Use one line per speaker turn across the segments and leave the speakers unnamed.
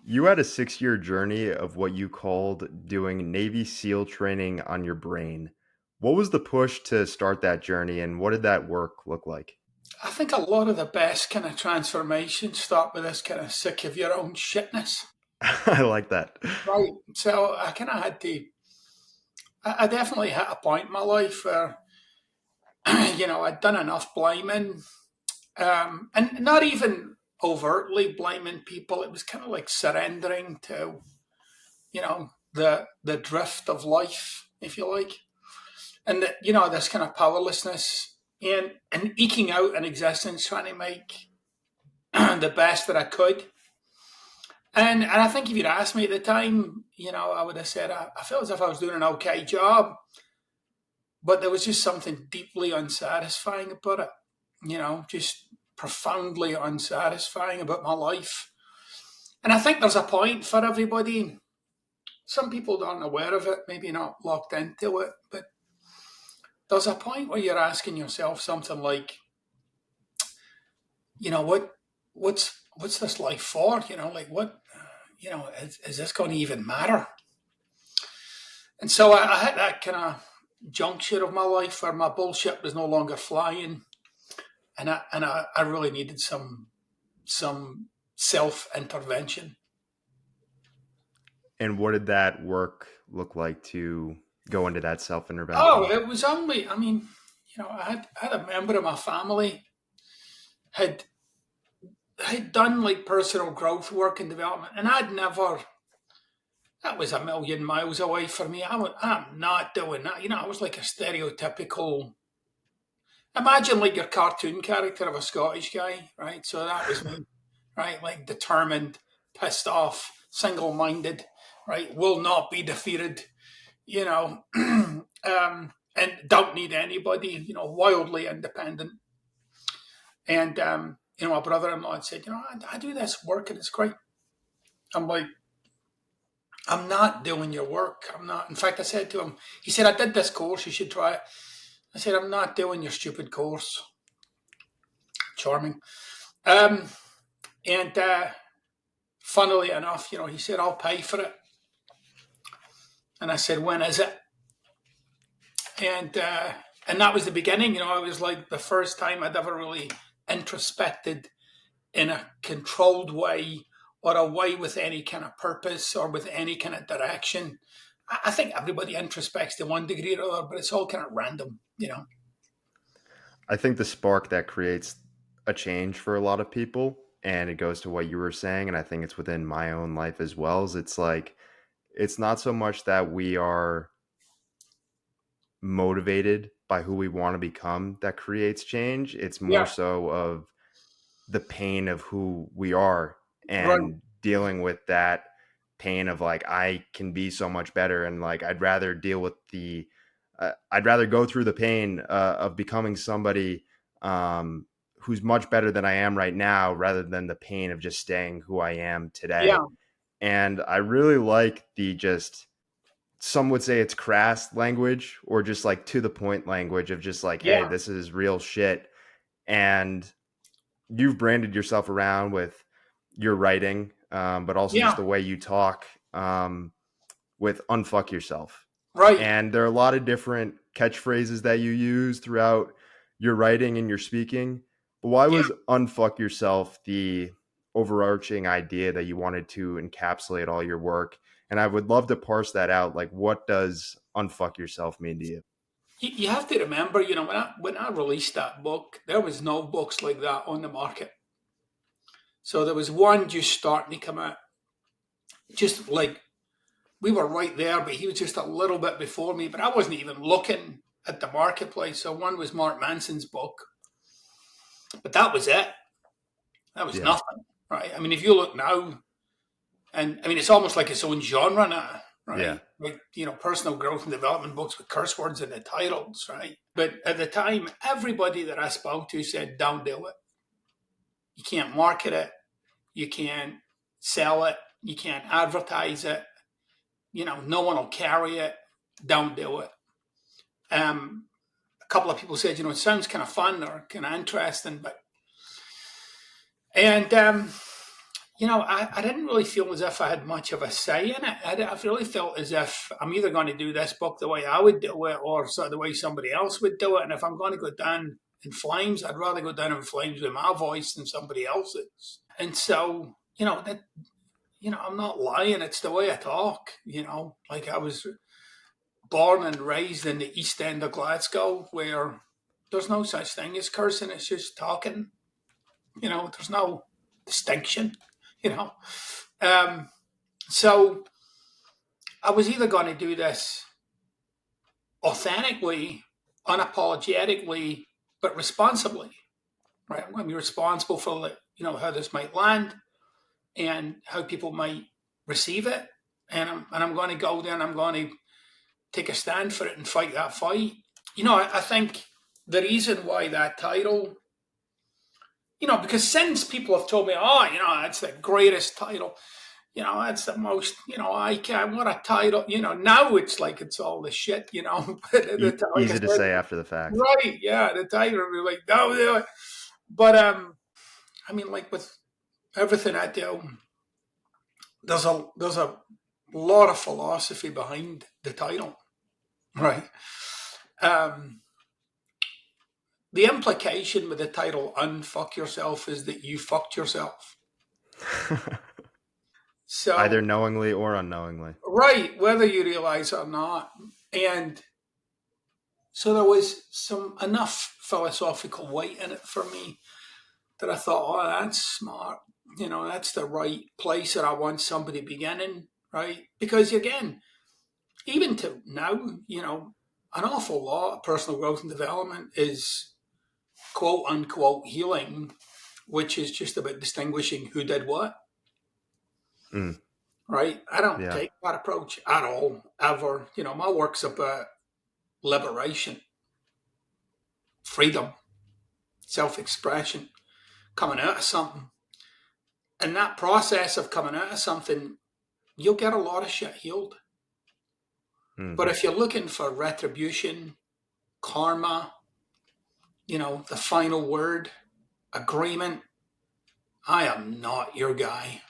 You had a 6-year journey of what you called doing Navy SEAL training on your brain. What was the push to start that journey, and what did that work look like?
I think a lot of the best kind of transformations start with this kind of sick of your own shitness.
I like that.
Right. So I kind of had to, I definitely hit a point in my life where, I'd done enough blaming, and not even overtly blaming people. It was kind of like surrendering to, the drift of life, if you like. And, this kind of powerlessness and eking out an existence, trying to make the best that I could. And I think if you'd asked me at the time, I would have said I felt as if I was doing an okay job, but there was just something deeply unsatisfying about it. Just profoundly unsatisfying about my life. And I think there's a point for everybody. Some people aren't aware of it, maybe not locked into it, but there's a point where you're asking yourself something like, what, what's this life for? Like what, is this going to even matter? And so I hit that kind of juncture of my life where my bullshit was no longer flying, and I really needed some self intervention.
And what did that work look like to go into that
Oh,
self-intervention?
it was only, I had a member of my family had had done like personal growth work and development, and I'd never. That was a million miles away for me. I'm not doing that. I was like a stereotypical. Imagine like your cartoon character of a Scottish guy, right? So that was me, right? Like determined, pissed off, single minded, right? Will not be defeated, you know, and don't need anybody, wildly independent. And, my brother in law had said, I do this work and it's great. I'm like, I'm not doing your work. I'm not. In fact, I said to him, he said, I did this course. You should try it. I said, I'm not doing your stupid course. Charming. Um, and funnily enough, he said, I'll pay for it. And I said, when is it? And that was the beginning. It was like the first time I'd ever really introspected in a controlled way or a way with any kind of purpose or with any kind of direction. I think everybody introspects to one degree or other, but it's all kind of random.
I think the spark that creates a change for a lot of people, and it goes to what you were saying, and I think it's within my own life as well, is it's like it's not so much that we are motivated by who we want to become that creates change. It's more
Yeah,
so of the pain of who we are
right.
and dealing with that pain of like I can be so much better, and like I'd rather deal with the I'd rather go through the pain of becoming somebody who's much better than I am right now rather than the pain of just staying who I am
Yeah,
today. And I really like the just some would say it's crass language or just like to the point language of just like, hey,
yeah,
this is real shit. And you've branded yourself around with your writing, but also just
yeah,
the way you talk with unfuck yourself.
right.
And there are a lot of different catchphrases that you use throughout your writing and your speaking. But why
Yeah.
was unfuck yourself the overarching idea that you wanted to encapsulate all your work? And I would love to parse that out. Like, what does unfuck yourself mean to you?
You have to remember, when I released that book, there was no books like that on the market. So there was one just starting to come out, just like we were right there, but he was just a little bit before me. But I wasn't even looking at the marketplace. So one was Mark Manson's book, but that was it. That was
Yeah.
nothing, right? I mean, if you look now, and I mean, it's almost like its own genre now,
Yeah.
right? Like, personal growth and development books with curse words in the titles, right? But at the time, everybody that I spoke to said, don't do it. You can't market it. You can't sell it. You can't advertise it. No one will carry it. Don't do it. A couple of people said, it sounds kind of fun or kind of interesting, but and I didn't really feel as if I had much of a say in it. I really felt as if I'm either going to do this book the way I would do it or sort of the way somebody else would do it. And if I'm going to go down in flames, I'd rather go down in flames with my voice than somebody else's. And so, I'm not lying. It's the way I talk, like I was born and raised in the East End of Glasgow where there's no such thing as cursing. It's just talking, there's no distinction, you know. Um, so I was either going to do this authentically, unapologetically, but responsibly, right? I'm going to be responsible for how this might land and how people might receive it, and I'm going to go there and I'm going to take a stand for it and fight that fight. I think the reason why that title, because since people have told me, oh, that's the greatest title, that's the most, I can, what a title, now it's like it's all the shit, like I
Easy to
said,
say after the fact.
right, yeah, the title would be like, no, no. But, I mean, like with everything I do, there's a lot of philosophy behind the title, right? Um, the implication with the title "Unfuck Yourself" is that you fucked yourself.
Either
So,
knowingly or unknowingly.
right, whether you realize or not, and so there was some enough philosophical weight in it for me that I thought, oh, that's smart. That's the right place that I want somebody beginning, right? Because again, even to now, an awful lot of personal growth and development is quote unquote healing, which is just about distinguishing who did what,
Mm,
right? I don't
yeah.
take that approach at all, ever. My work's about liberation, freedom, self expression, coming out of something. And that process of coming out of something, you'll get a lot of shit healed. But
Hmm.
if you're looking for retribution, karma, the final word, agreement, I am not your guy.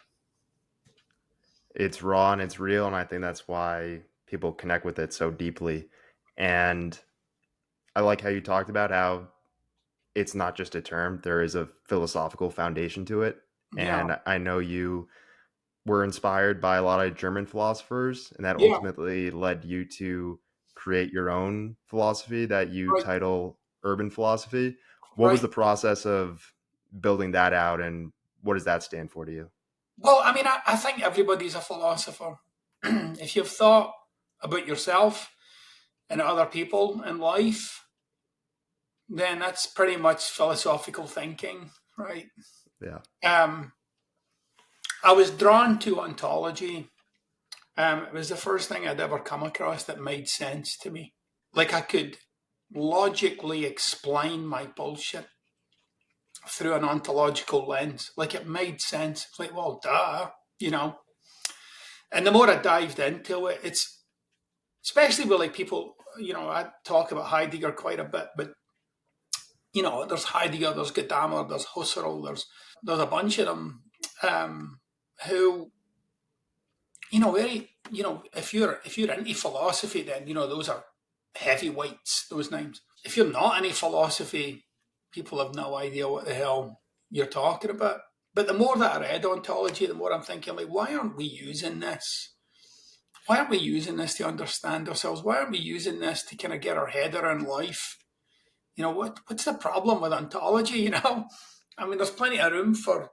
It's raw and it's real, and I think that's why people connect with it so deeply. And I like how you talked about how it's not just a term, there is a philosophical foundation to it.
Yeah,
And I know you were inspired by a lot of German philosophers, and that
yeah,
ultimately led you to create your own philosophy that you
right,
title urban philosophy. What was
right.
the process of building that out, and what does that stand for to you?
Well, I mean, I think everybody's a philosopher. If you've thought about yourself and other people in life, then that's pretty much philosophical thinking, right?
Yeah.
Um, I was drawn to ontology. It was the first thing I'd ever come across that made sense to me. Like I could logically explain my bullshit through an ontological lens. Like it made sense. It's like, well, duh, you know. And the more I dived into it, it's especially with like people, I talk about Heidegger quite a bit, but there's Heidegger, there's Gadamer, there's Husserl, there's a bunch of them who, very, if you're into philosophy, then those are heavyweights. Those names. If you're not into philosophy, people have no idea what the hell you're talking about. But the more that I read ontology, the more I'm thinking, like, why aren't we using this? Why aren't we using this to understand ourselves? Why aren't we using this to kind of get our head around life? What's the problem with ontology? I mean, there's plenty of room for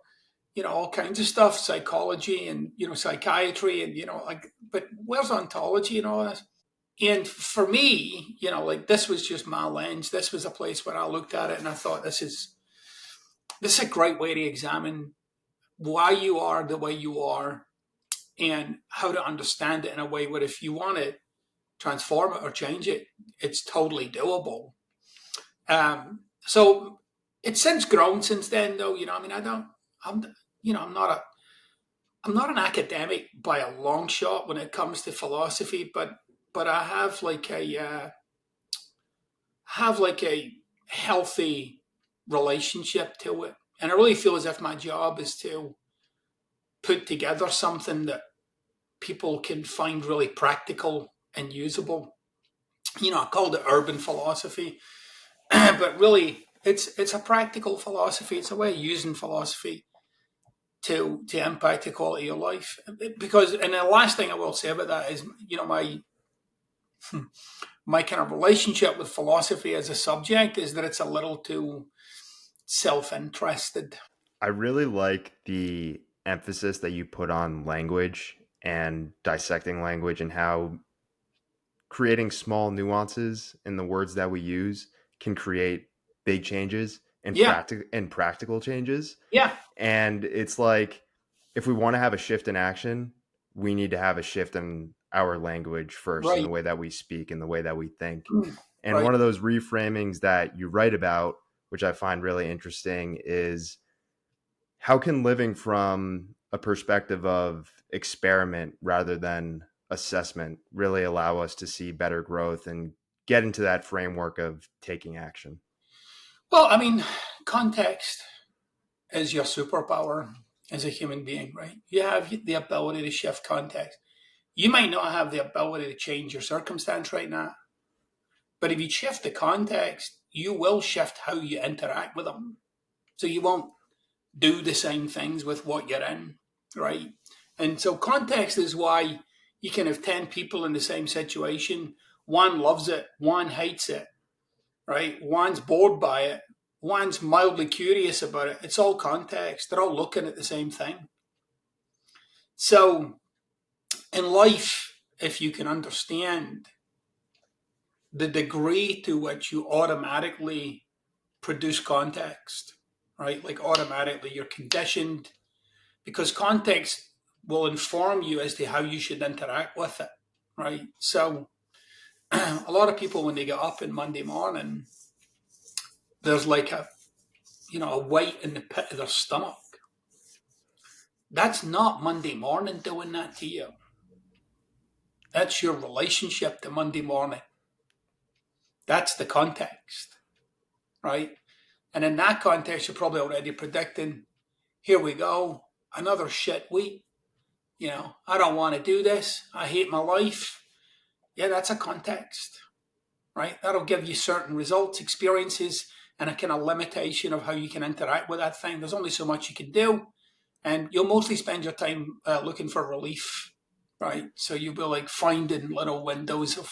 all kinds of stuff, psychology and psychiatry and like, but where's ontology and all this? And for me, like this was just my lens. This was a place where I looked at it and I thought this is a great way to examine why you are the way you are and how to understand it in a way where if you want to transform it or change it, it's totally doable. So it's since grown since then, though. I mean, I'm, I'm not an academic by a long shot when it comes to philosophy, but I have like a healthy relationship to it, and I really feel as if my job is to put together something that people can find really practical and usable. I called it urban philosophy, but really it's a practical philosophy. It's a way of using philosophy to impact the quality of life. Because, and the last thing I will say about that is, my kind of relationship with philosophy as a subject is that it's a little too self-interested.
I really like the emphasis that you put on language and dissecting language and how creating small nuances in the words that we use can create big changes and
Yeah,
practical changes.
yeah,
And it's like if we want to have a shift in action, we need to have a shift in our language first, in the
right,
way that we speak and the way that we think. And
right.
one of those reframings that you write about, which I find really interesting, is how can living from a perspective of experiment rather than assessment really allow us to see better growth and get into that framework of taking action?
Well, I mean, context is your superpower as a human being, right? You have the ability to shift context. You might not have the ability to change your circumstance right now, but if you shift the context, you will shift how you interact with them. So you won't do the same things with what you're in, right? And so context is why you can have 10 people in the same situation. One loves it, one hates it, right? One's bored by it, one's mildly curious about it. It's all context. They're all looking at the same thing. So in life, if you can understand the degree to which you automatically produce context, right? Like automatically you're conditioned because context will inform you as to how you should interact with it, right? So a lot of people when they get up in Monday morning, there's like a weight in the pit of their stomach. That's not Monday morning doing that to you. That's your relationship to Monday morning. That's the context, right? And in that context, you're probably already predicting, here we go, another shit week. I don't want to do this. I hate my life. Yeah, that's a context, right? That'll give you certain results, experiences, and a kind of limitation of how you can interact with that thing. There's only so much you can do, and you'll mostly spend your time looking for relief, right? So you'll be like finding little windows of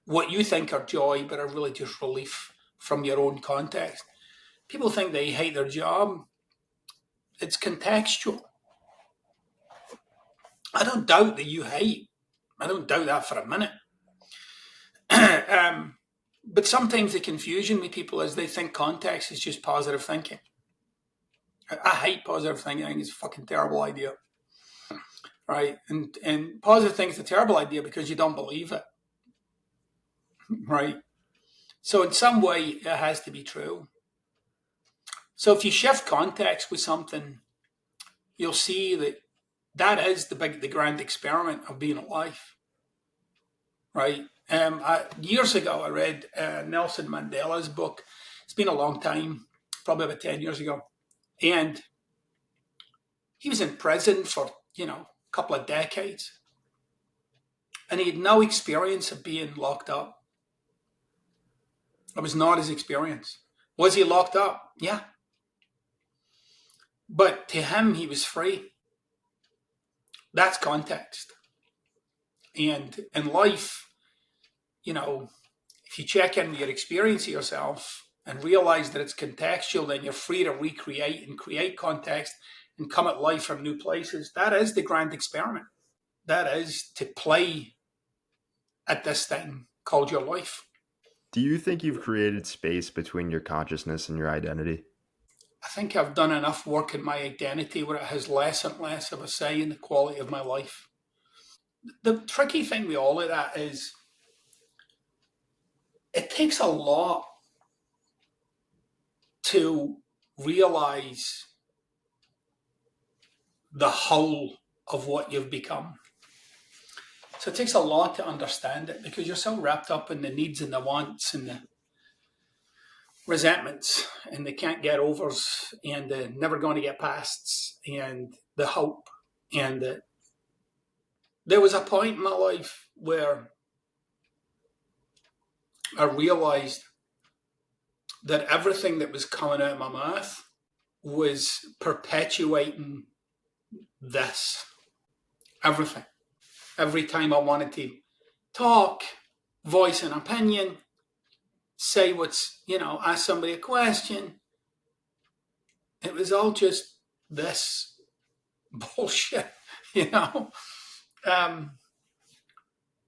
what you think are joy, but are really just relief from your own context. People think they hate their job. It's contextual. I don't doubt that you hate. I don't doubt that for a minute. um, but sometimes the confusion with people is they think context is just positive thinking. I hate positive thinking. I think it's a fucking terrible idea, right? And positive thinking is a terrible idea because you don't believe it, right? So in some way, it has to be true. So if you shift context with something, you'll see that that is the grand experiment of being alive, right? Years ago, I read Nelson Mandela's book. It's been a long time, probably about 10 years ago. And he was in prison for, a couple of decades. And he had no experience of being locked up. It was not his experience. Was he locked up? Yeah. But to him, he was free. That's context. And in life, you know, if you check in with your experience of yourself and realize that it's contextual, then you're free to recreate and create context and come at life from new places. That is the grand experiment. That is to play at this thing called your life.
Do you think you've created space between your consciousness and your identity?
I think I've done enough work in my identity where it has less and less of a say in the quality of my life. The tricky thing with all of that is it takes a lot to realize the whole of what you've become. So it takes a lot to understand it because you're so wrapped up in the needs and the wants and resentments and they can't get overs and they're never going to get pasts and the hope and there was a point in my life where I realized that everything that was coming out of my mouth was perpetuating this. Everything. Every time I wanted to talk, voice an opinion, say ask somebody a question, it was all just this bullshit, you know? Um,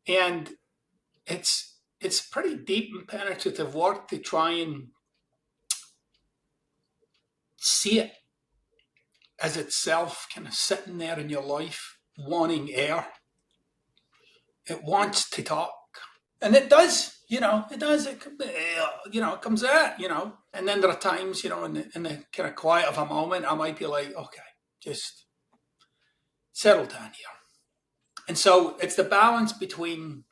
and it's pretty deep and penetrative work to try and see it as itself kind of sitting there in your life wanting air. It wants to talk. And it does, it does. It comes out, And then there are times, in the kind of quiet of a moment, I might be like, okay, just settle down here. And so it's the balance between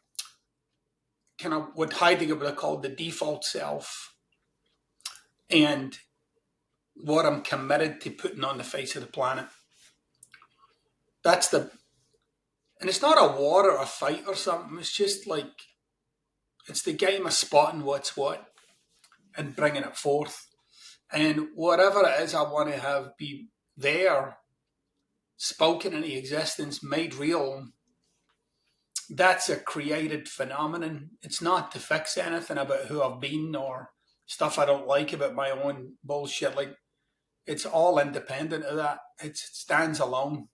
kind of what Heidegger would have called the default self and what I'm committed to putting on the face of the planet. And it's not a war or a fight or something. It's just like, it's the game of spotting what's what and bringing it forth. And whatever it is I want to have be there, spoken into existence, made real, that's a created phenomenon. It's not to fix anything about who I've been or stuff I don't like about my own bullshit. Like, it's all independent of that. It stands alone.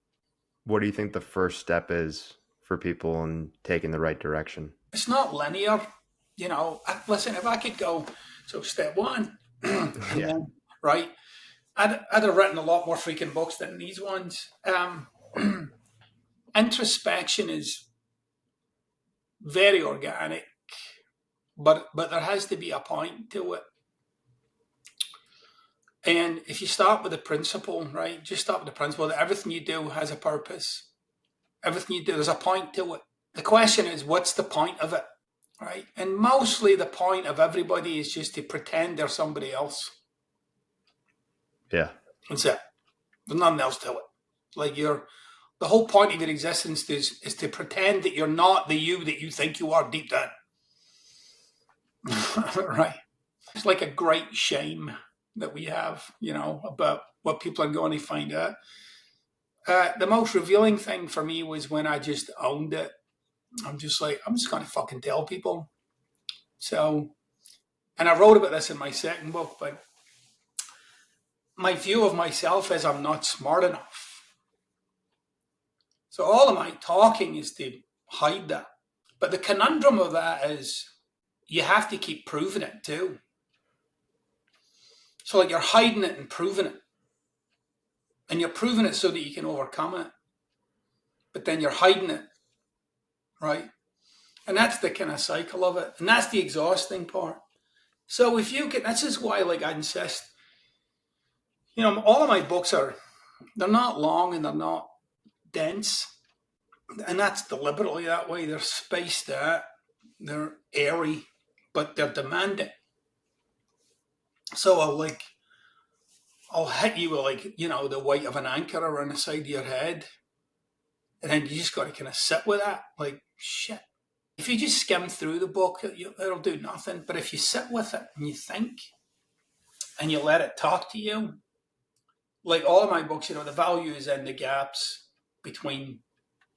What do you think the first step is for people in taking the right direction?
It's not linear. Listen, if I could go, so step one, and
Yeah.
then, right, I'd have written a lot more freaking books than these ones. Introspection is very organic, but there has to be a point to it. And if you start with the principle, right, just start with the principle that everything you do has a purpose. Everything you do, there's a point to it. The question is, what's the point of it, right? And mostly the point of everybody is just to pretend they're somebody else.
Yeah.
That's it. There's nothing else to it. Like the whole point of your existence is to pretend that you're not the you that you think you are deep down. Right. It's like a great shame that we have, about what people are going to find out. The most revealing thing for me was when I just owned it. I'm just going to fucking tell people. So, and I wrote about this in my second book, but my view of myself is I'm not smart enough. So all of my talking is to hide that. But the conundrum of that is you have to keep proving it too. So like you're hiding it and proving it. And you're proving it so that you can overcome it. But then you're hiding it, right? And that's the kind of cycle of it. And that's the exhausting part. So if you can, this is why like I insist, all of my books they're not long and they're not dense. And that's deliberately that way. They're spaced out, they're airy, but they're demanding. So I'll hit you with the weight of an anchor around the side of your head. And then you just got to kind of sit with that. Like, shit. If you just skim through the book, it'll do nothing. But if you sit with it and you think and you let it talk to you, like all of my books, the value is in the gaps between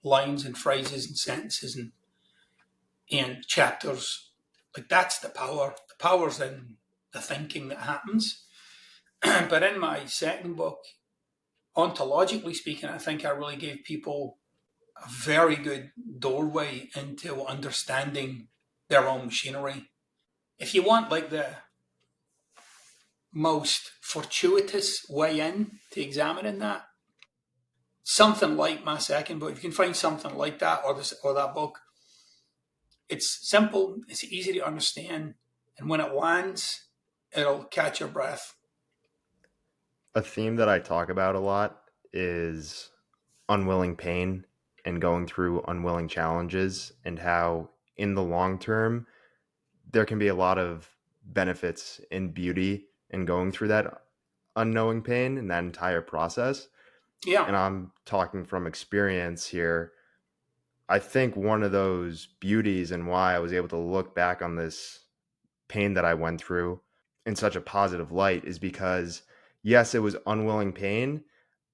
lines and phrases and sentences and chapters. Like, that's the power. The power's in the thinking that happens. But in my second book, ontologically speaking, I think I really gave people a very good doorway into understanding their own machinery. If you want like the most fortuitous way in to examining that, something like my second book, if you can find something like that or that book, it's simple, it's easy to understand, and when it lands, it'll catch your breath.
A theme that I talk about a lot is unwilling pain and going through unwilling challenges, and how in the long term there can be a lot of benefits in beauty and going through that unknowing pain and that entire process.
Yeah.
And I'm talking from experience here. I think one of those beauties and why I was able to look back on this pain that I went through in such a positive light is because, yes, it was unwilling pain,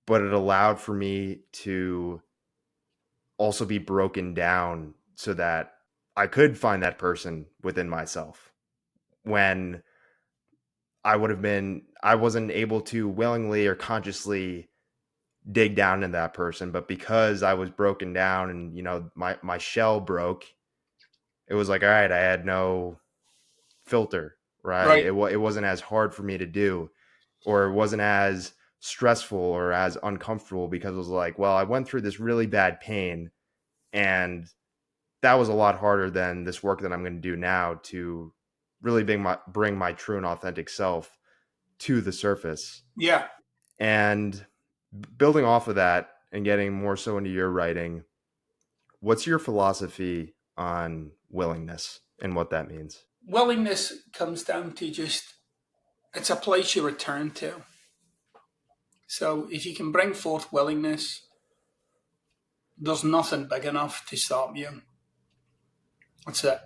but it allowed for me to also be broken down so that I could find that person within myself when I wasn't able to willingly or consciously dig down into that person. But because I was broken down and, my shell broke, it was like, all right, I had no filter, right?
Right.
It wasn't as hard for me to do, or it wasn't as stressful or as uncomfortable because it was like, well, I went through this really bad pain, and that was a lot harder than this work that I'm going to do now to really bring my true and authentic self to the surface.
Yeah.
And building off of that and getting more so into your writing, what's your philosophy on willingness and what that means?
Willingness comes down to just, it's a place you return to. So if you can bring forth willingness, there's nothing big enough to stop you. That's it.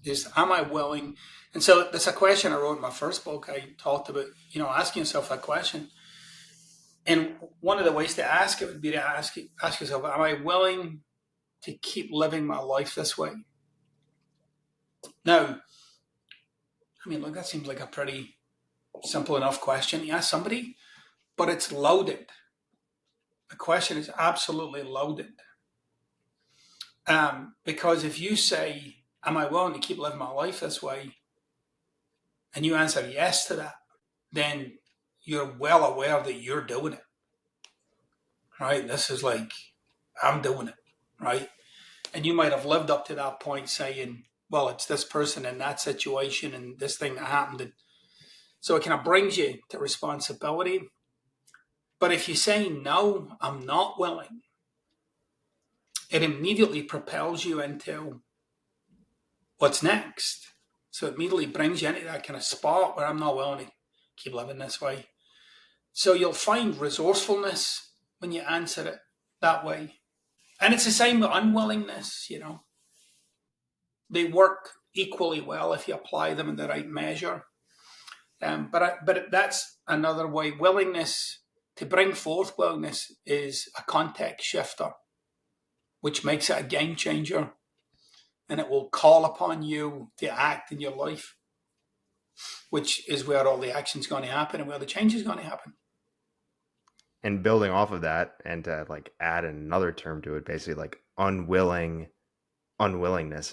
Just, am I willing? And so there's a question I wrote in my first book. I talked about, asking yourself that question. And one of the ways to ask it would be to ask yourself, am I willing to keep living my life this way? Now, I mean, look, that seems like a pretty simple enough question to ask somebody, but it's loaded. The question is absolutely loaded. Because if you say, am I willing to keep living my life this way? And you answer yes to that, then you're well aware that you're doing it, right? This is like, I'm doing it, right? And you might have lived up to that point saying, well, it's this person in that situation and this thing that happened. And so it kind of brings you to responsibility. But if you say, no, I'm not willing, it immediately propels you into what's next. So it immediately brings you into that kind of spot where I'm not willing to keep living this way. So you'll find resourcefulness when you answer it that way. And it's the same with unwillingness. They work equally well if you apply them in the right measure. But that's another way. Willingness, to bring forth willingness, is a context shifter, which makes it a game changer, and it will call upon you to act in your life, which is where all the action's going to happen and where the change is going to happen.
And building off of that, and to like add another term to it, basically like unwillingness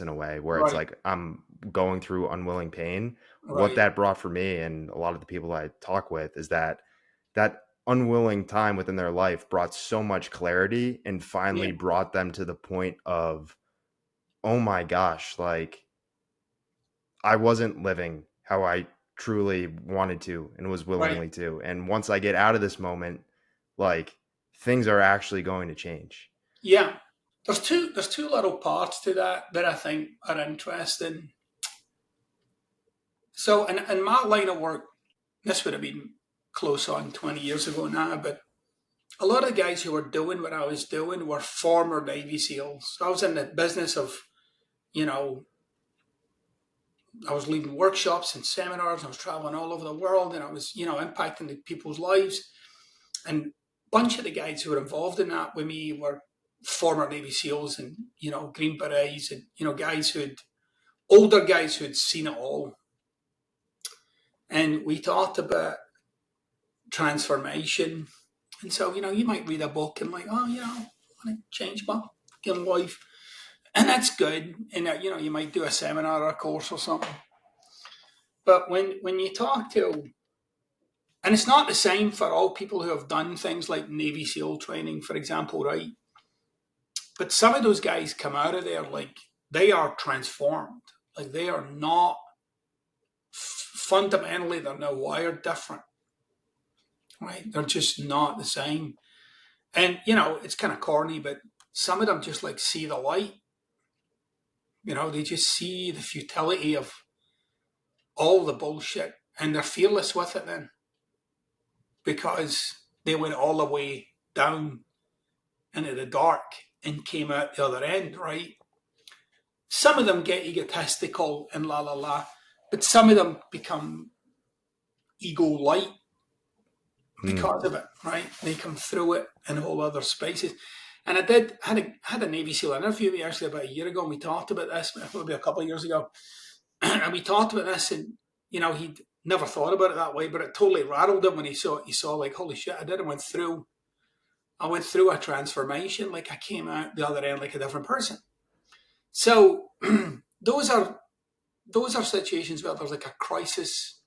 in a way where it's
Right,
like I'm going through unwilling pain. What
right,
that brought for me and a lot of the people I talk with is that unwilling time within their life brought so much clarity and
yeah,
finally brought them to the point of, oh my gosh, like I wasn't living how I truly wanted to and was
right,
willingly to. And once I get out of this moment, like things are actually going to change.
yeah. There's two little parts to that I think are interesting. So in my line of work, this would have been close on 20 years ago now, but a lot of guys who were doing what I was doing were former Navy SEALs. So I was in the business of, you know, I was leading workshops and seminars. I was traveling all over the world, and I was, impacting the people's lives. And a bunch of the guys who were involved in that with me were former Navy SEALs and, Green Berets and, older guys who had seen it all. And we talked about transformation. And so, you might read a book and like, oh, I want to change my fucking life. And that's good. And, you might do a seminar or a course or something. But when you talk to, and it's not the same for all people who have done things like Navy SEAL training, for example, right? But some of those guys come out of there like they are transformed. Like they are not, fundamentally, they're not wired different, right? They're just not the same. And, it's kind of corny, but some of them just like see the light. They just see the futility of all the bullshit, and they're fearless with it then because they went all the way down into the dark and came out the other end, right? Some of them get egotistical and la la la, but some of them become ego light
Mm.
because of it, right? They come through it in whole other spaces. And had a Navy SEAL interview me actually about a year ago, and we talked about this, maybe a couple of years ago, and we talked about this, and he'd never thought about it that way, but it totally rattled him when he saw like, holy shit, I went through a transformation, like I came out the other end like a different person. So those are situations where there's like a crisis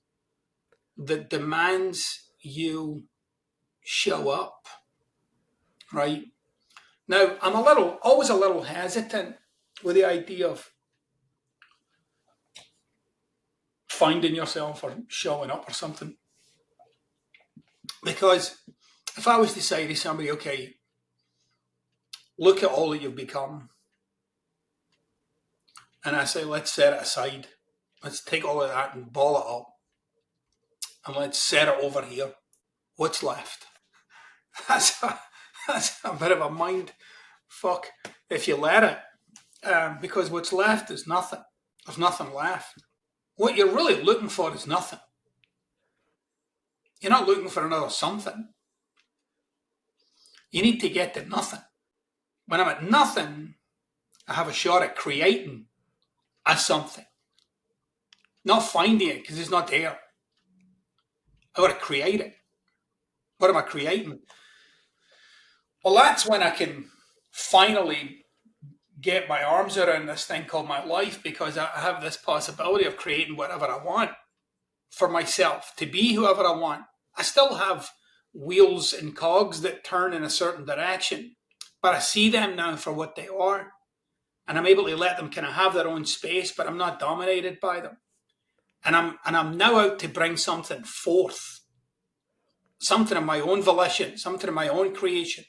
that demands you show up, right? Now, I'm always a little hesitant with the idea of finding yourself or showing up or something. Because if I was to say to somebody, okay, look at all that you've become, and I say, let's set it aside, let's take all of that and ball it up, and let's set it over here, what's left? That's a bit of a mind fuck if you let it, because what's left is nothing. There's nothing left. What you're really looking for is nothing. You're not looking for another something. You need to get to nothing. When I'm at nothing, I have a shot at creating a something. Not finding it because it's not there. I got to create it. What am I creating? Well, that's when I can finally get my arms around this thing called my life, because I have this possibility of creating whatever I want for myself, to be whoever I want. I still have wheels and cogs that turn in a certain direction, but I see them now for what they are, and I'm able to let them kind of have their own space, but I'm not dominated by them. And I'm now out to bring something forth, something of my own volition, something of my own creation.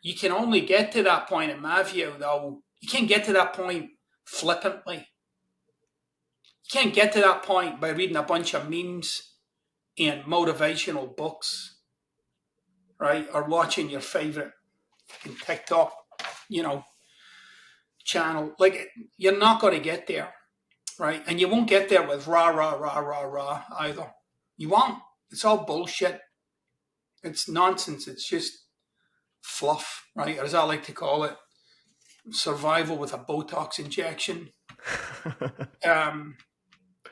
You can only get to that point, in my view, though. You can't get to that point flippantly. You can't get to that point by reading a bunch of memes and motivational books, right? Or watching your favorite TikTok, channel. Like, you're not going to get there, right? And you won't get there with rah, rah, rah, rah, rah either. You won't. It's all bullshit. It's nonsense. It's just fluff, right? Or as I like to call it, survival with a Botox injection.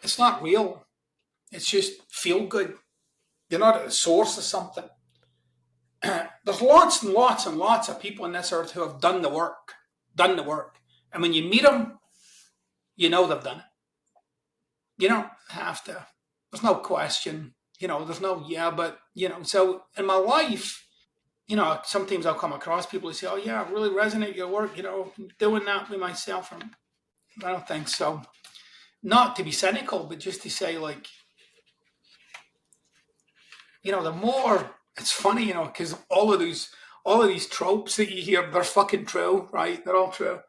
It's not real. It's just feel good. You're not at the source of something. There's lots and lots and lots of people on this earth who have done the work. And when you meet them, you know they've done it. You don't have to. There's no question. There's no, yeah, but, so in my life, sometimes I'll come across people who say, oh, yeah, I really resonate with your work, doing that with myself. And I don't think so. Not to be cynical, but just to say, like, the more, it's funny, because all of these tropes that you hear, they're fucking true, right? They're all true.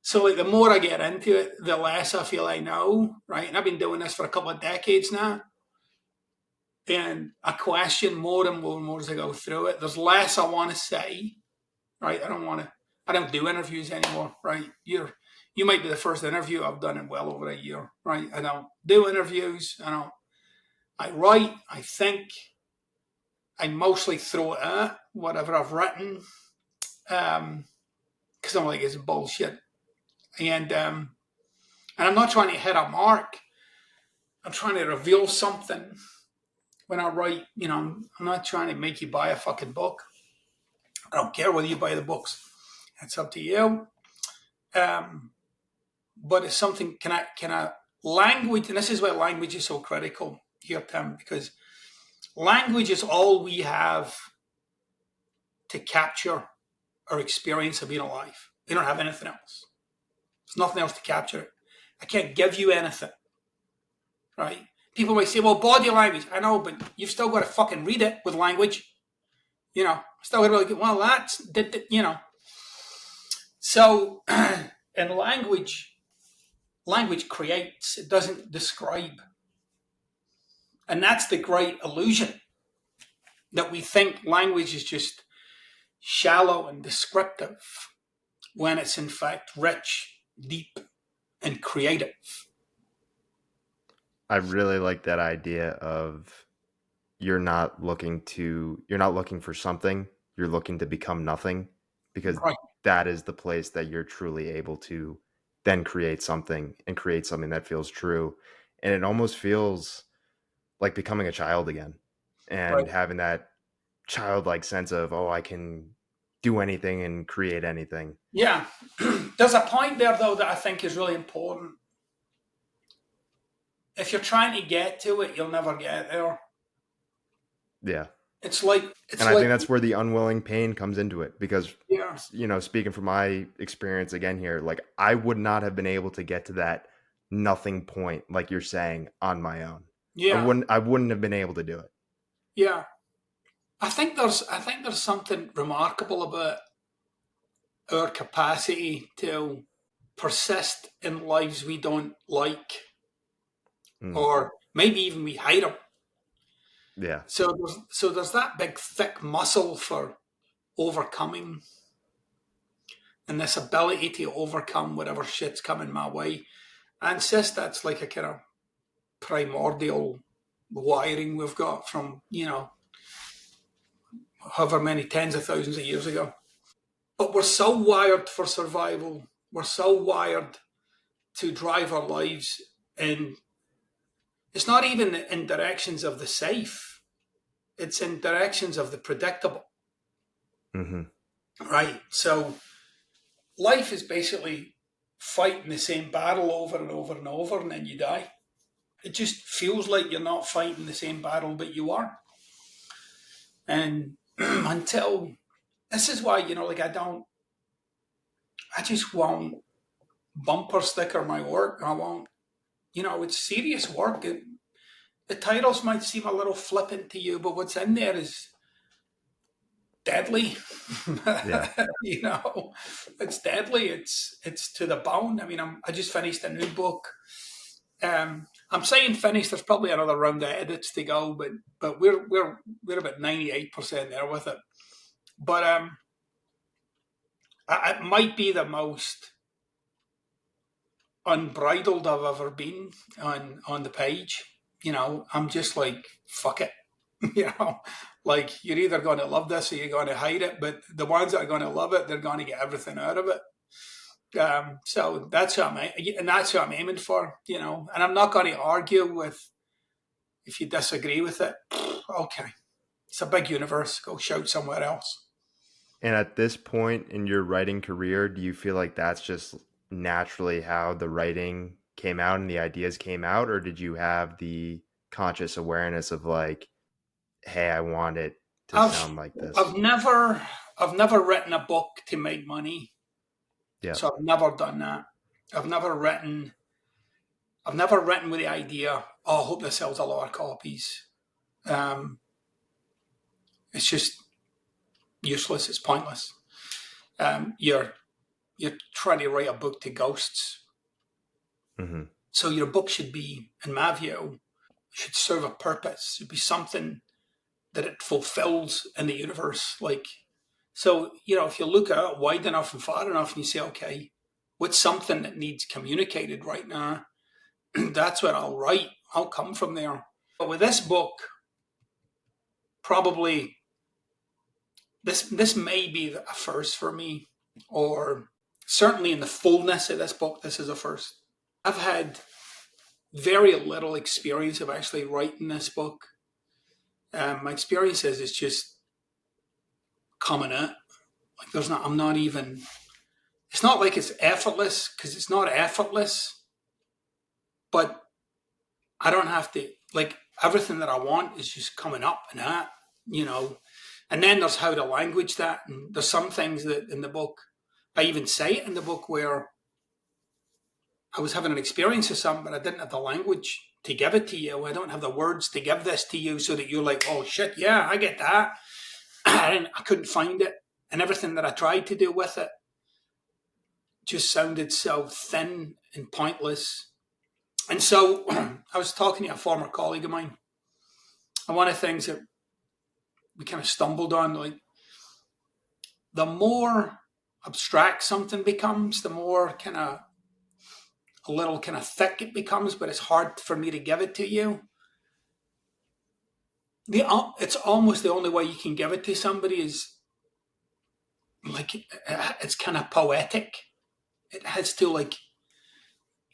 So, like, the more I get into it, the less I feel I know, right? And I've been doing this for a couple of decades now. And I question more and more and more as I go through it. There's less I want to say, right? I don't do interviews anymore, right? You might be the first interview I've done in well over a year, right? I don't do interviews. I write, I think, I mostly throw it at whatever I've written, because I'm like, it's bullshit. And I'm not trying to hit a mark. I'm trying to reveal something when I write. I'm not trying to make you buy a fucking book. I don't care whether you buy the books. It's up to you. But it's something, can I language, and this is why language is so critical here, Tim, because language is all we have to capture our experience of being alive. We don't have anything else. There's nothing else to capture it. I can't give you anything, right? People might say, well, body language. I know, but you've still got to fucking read it with language. Still got to well, that's, So, in language creates, it doesn't describe. And that's the great illusion, that we think language is just shallow and descriptive when it's in fact rich, deep, and creative.
I really like that idea of you're not looking for something, you're looking to become nothing, because
Right.
that is the place that you're truly able to then create something and create something that feels true. And it almost feels like becoming a child again
Right.
and having that childlike sense of, oh, I can do anything and create anything.
Yeah. There's a point there, though, that I think is really important. If you're trying to get to it, you'll never get there.
Yeah.
It's like,
And I think that's where the unwilling pain comes into it because,
yeah,
speaking from my experience again here, like I would not have been able to get to that nothing point, like you're saying, on my own.
yeah,
I wouldn't have been able to do it.
yeah. I think there's something remarkable about our capacity to persist in lives we don't like,
Mm,
or maybe even we hate them.
yeah.
So there's that big thick muscle for overcoming, and this ability to overcome whatever shit's coming my way. I insist that's like a kind of primordial wiring we've got from, however many tens of thousands of years ago. But we're so wired for survival. We're so wired to drive our lives in, it's not even in directions of the safe, it's in directions of the predictable,
Hmm.
right? So life is basically fighting the same battle over and over and over, and then you die. It just feels like you're not fighting the same battle, but you are. And until, this is why, like I just won't bumper sticker my work. I won't, it's serious work. The titles might seem a little flippant to you, but what's in there is deadly.
Yeah.
you know, it's deadly. It's to the bone. I mean, I just finished a new book. I'm saying finished. There's probably another round of edits to go, but we're about 98% there with it. But it might be the most unbridled I've ever been on the page. I'm just like, fuck it. Like you're either going to love this or you're going to hate it. But the ones that are going to love it, they're going to get everything out of it. So that's what I'm aiming for. And I'm not going to argue with, if you disagree with it. Okay, it's a big universe. Go shout somewhere else.
And at this point in your writing career, do you feel like that's just naturally how the writing came out and the ideas came out, or did you have the conscious awareness of like, hey, I want it to
I've
sound like
I've
this?
never I've never written a book to make money,
Yeah.
so I've never done that. I've never written I've never written with the idea, oh, I hope this sells a lot of copies. Um, it's just useless. It's pointless. You're trying to write a book to ghosts.
Hmm.
So your book should be, in my view, should serve a purpose. It should be something that it fulfills in the universe. Like, so, if you look out wide enough and far enough and you say, okay, what's something that needs communicated right now? That's what I'll write. I'll come from there. But with this book, probably this may be a first for me, or certainly in the fullness of this book, this is a first. I've had very little experience of actually writing this book. My experience is it's just coming out. Like I'm not even. It's not like it's effortless, because it's not effortless, but I don't have to, like, everything that I want is just coming up and that, you know. And then there's how to language that. And there's some things that in the book, I even say it in the book, where I was having an experience of something, but I didn't have the language to give it to you. I don't have the words to give this to you so that you're like, oh shit, yeah, I get that. And I couldn't find it. And everything that I tried to do with it just sounded so thin and pointless. And so I was talking to a former colleague of mine, And one of the things that we kind of stumbled on, like, the more abstract something becomes, the more kind of a little kind of thick it becomes, but it's hard for me to give it to you. It's almost the only way you can give it to somebody is like it's kind of poetic. It has to, like,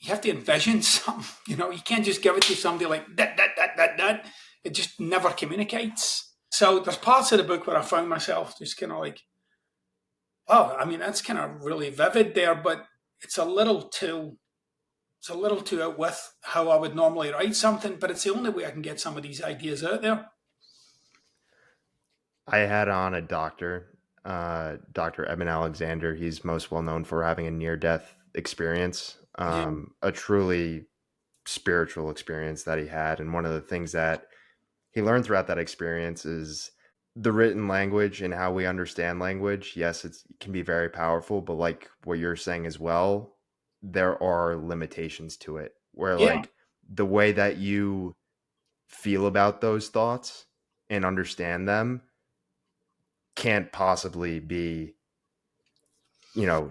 you have to envision something. You can't just give it to somebody like that. It just never communicates. So there's parts of the book where I found myself just kind of like, oh, I mean, that's kind of really vivid there, but it's a little too out with how I would normally write something, but it's the only way I can get some of these ideas out there.
I had on a doctor, Dr. Eben Alexander. He's most well known for having a near death experience,
Yeah.
a truly spiritual experience that he had. And one of the things that he learned throughout that experience is the written language and how we understand language. Yes, it can be very powerful, but like what you're saying as well, there are limitations to it where
Yeah.
like the way that you feel about those thoughts and understand them can't possibly be,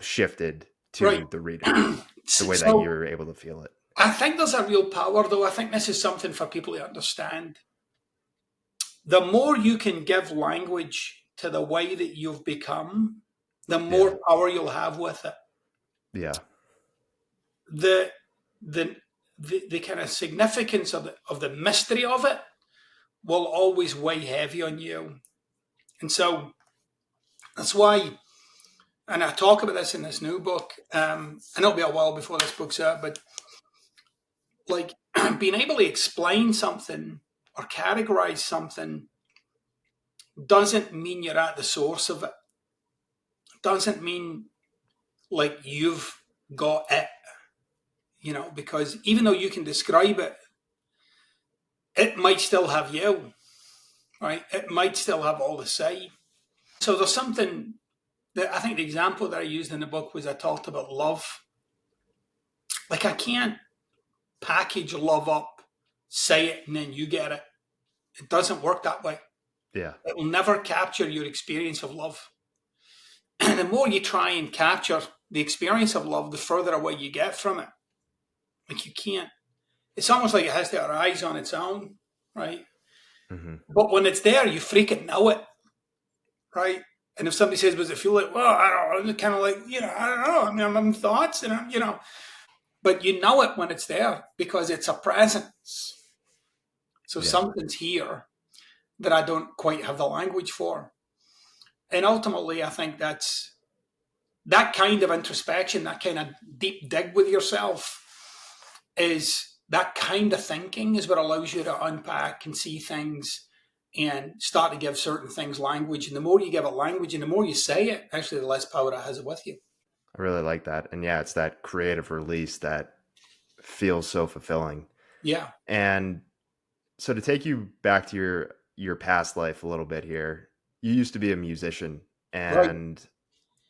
shifted
Right.
to the reader the way that
So
you're able to feel it.
I think there's a real power, though. I think this is something for people to understand. The more you can give language to the way that you've become, the
Yeah.
more power you'll have with it.
Yeah.
The the the kind of significance of the mystery of it will always weigh heavy on you. And so that's why, and I talk about this in this new book, and it'll be a while before this book's out, but like being able to explain something or categorize something doesn't mean you're at the source of it. Doesn't mean like you've got it, because even though you can describe it, it might still have you, right? It might still have all the say. So there's something that I think the example that I used in the book was I talked about love. Like, I can't package love up, say it, and then you get it. It doesn't work that way.
Yeah.
It will never capture your experience of love. And the more you try and capture the experience of love, the further away you get from it. Like, you can't. It's almost like it has to arise on its own, right?
Hmm.
But when it's there, you freaking know it, right? And if somebody says, "Does it feel like?" Well, I don't know. It's kind of like, I don't know. I mean, I'm having thoughts, and but you know it when it's there because it's a presence. So
Yeah.
something's here that I don't quite have the language for. And ultimately, I think that's that kind of introspection, that kind of deep dig with yourself, is that kind of thinking is what allows you to unpack and see things and start to give certain things language. And the more you give it language and the more you say it, actually, the less power it has with you.
I really like that. And yeah, it's that creative release that feels so fulfilling.
Yeah.
And so to take you back to your past life a little bit here, you used to be a musician
Right.
and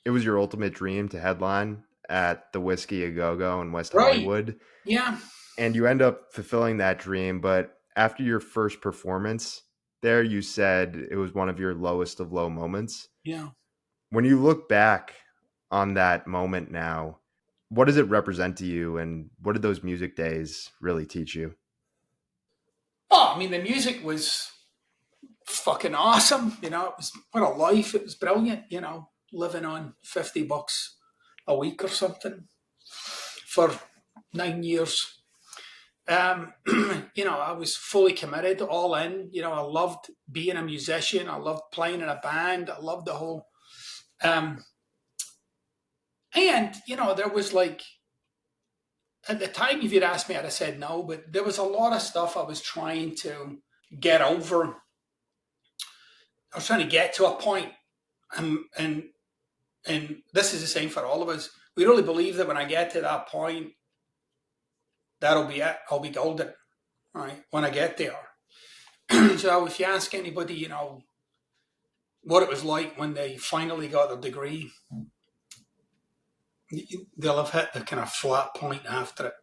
it was your ultimate dream to headline at the Whiskey A Go Go in West
Right.
Hollywood.
Yeah.
And you end up fulfilling that dream. But after your first performance there, you said it was one of your lowest of low moments.
Yeah.
When you look back on that moment now, what does it represent to you? And what did those music days really teach you?
Oh, I mean, the music was fucking awesome. It was what a life. It was brilliant. Living on $50 a week or something for 9 years. I was fully committed, all in. I loved being a musician. I loved playing in a band. I loved the whole. Um, and there was like at the time, if you'd asked me, I'd have said no. But there was a lot of stuff I was trying to get over. I was trying to get to a point, and and this is the same for all of us. We really believe that when I get to that point, that'll be it. I'll be golden, right? When I get there. So if you ask anybody, what it was like when they finally got their degree, they'll have hit the kind of flat point after it.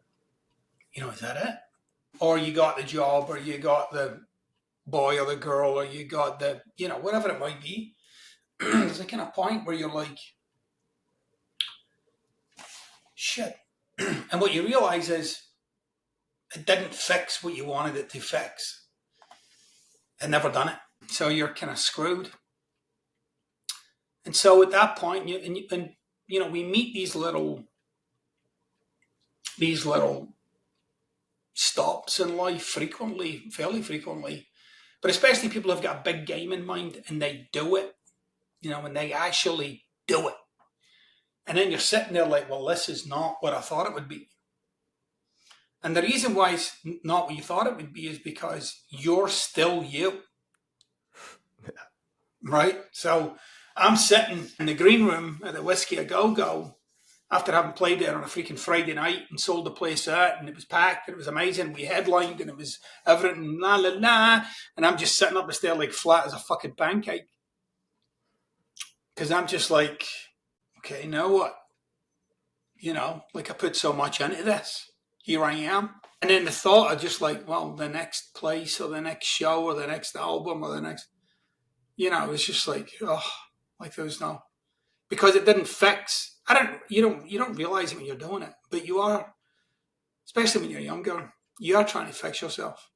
Is that it? Or you got the job, or you got the boy or the girl, or you got the, whatever it might be. There's a kind of point where you're like, shit. And what you realize is it didn't fix what you wanted it to fix. It never done it. So you're kind of screwed. And so at that point, we meet these little stops in life frequently, fairly frequently, but especially people who've got a big game in mind and they do it, when they actually do it. And then you're sitting there like, well, this is not what I thought it would be. And the reason why it's not what you thought it would be is because you're still you. Right? So I'm sitting in the green room at the Whiskey A Go Go after having played there on a freaking Friday night and sold the place out, and it was packed, and it was amazing. We headlined, and it was everything, la la la. And I'm just sitting up the stair like flat as a fucking pancake. Because I'm just like, okay, now what? Like I put so much into this. Here I am. And then the thought of just like, well, the next place or the next show or the next album or the next, it's just like, oh, like there was no, because it didn't fix. You don't realize it when you're doing it, but you are, especially when you're younger, you are trying to fix yourself.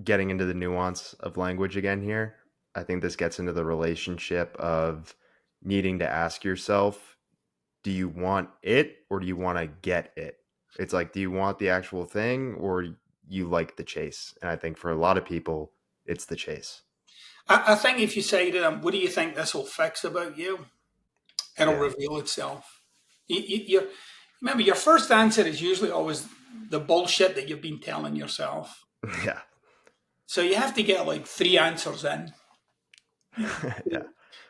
Getting into the nuance of language again here, I think this gets into the relationship of needing to ask yourself, do you want it or do you want to get it? It's like, do you want the actual thing or you like the chase? And I think for a lot of people, it's the chase.
I think if you say to them, what do you think this will fix about you? It'll
Yeah.
reveal itself. Remember, your first answer is usually always the bullshit that you've been telling yourself.
Yeah.
So you have to get like 3 answers in.
Yeah.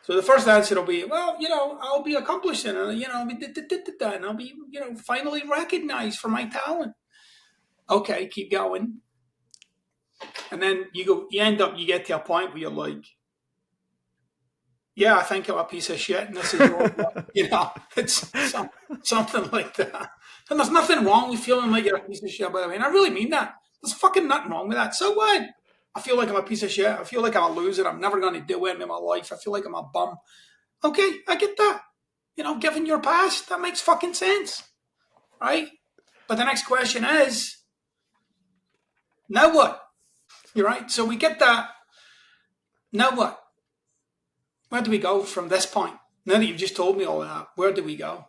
So the first answer will be, well, I'll be accomplishing, and and I'll be, finally recognized for my talent. Okay, keep going. And then you get to a point where you're like, yeah, I think I'm a piece of shit, and this is it's something like that. And there's nothing wrong with feeling like you're a piece of shit, by the way. And I really mean that. There's fucking nothing wrong with that. So what? I feel like I'm a piece of shit. I feel like I'm a loser. I'm never going to do it in my life. I feel like I'm a bum. Okay, I get that. Given your past, that makes fucking sense, right? But the next question is, now what? You're right. So we get that. Now what? Where do we go from this point? Now that you've just told me all of that, where do we go?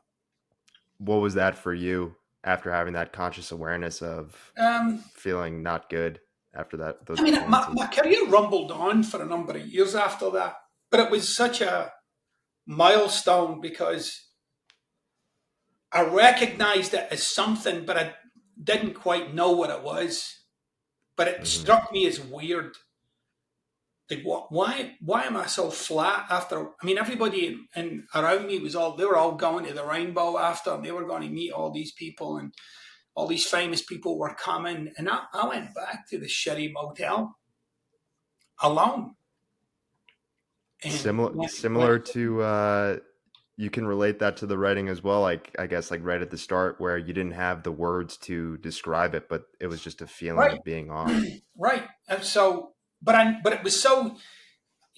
What was that for you after having that conscious awareness of
Um,
feeling not good after those
I mean, my
performances?
career rumbled on for a number of years after that, but it was such a milestone because I recognized it as something, but I didn't quite know what it was. But it
Hmm.
struck me as weird. Like, why am I so flat after? I mean, everybody around me they were all going to the Rainbow after, and they were going to meet all these people, and all these famous people were coming, and I went back to the shitty motel alone. And
Similar to you can relate that to the writing as well. Like I guess like right at the start where you didn't have the words to describe it, but it was just a feeling
right,
of being off.
right. And so, but it was so,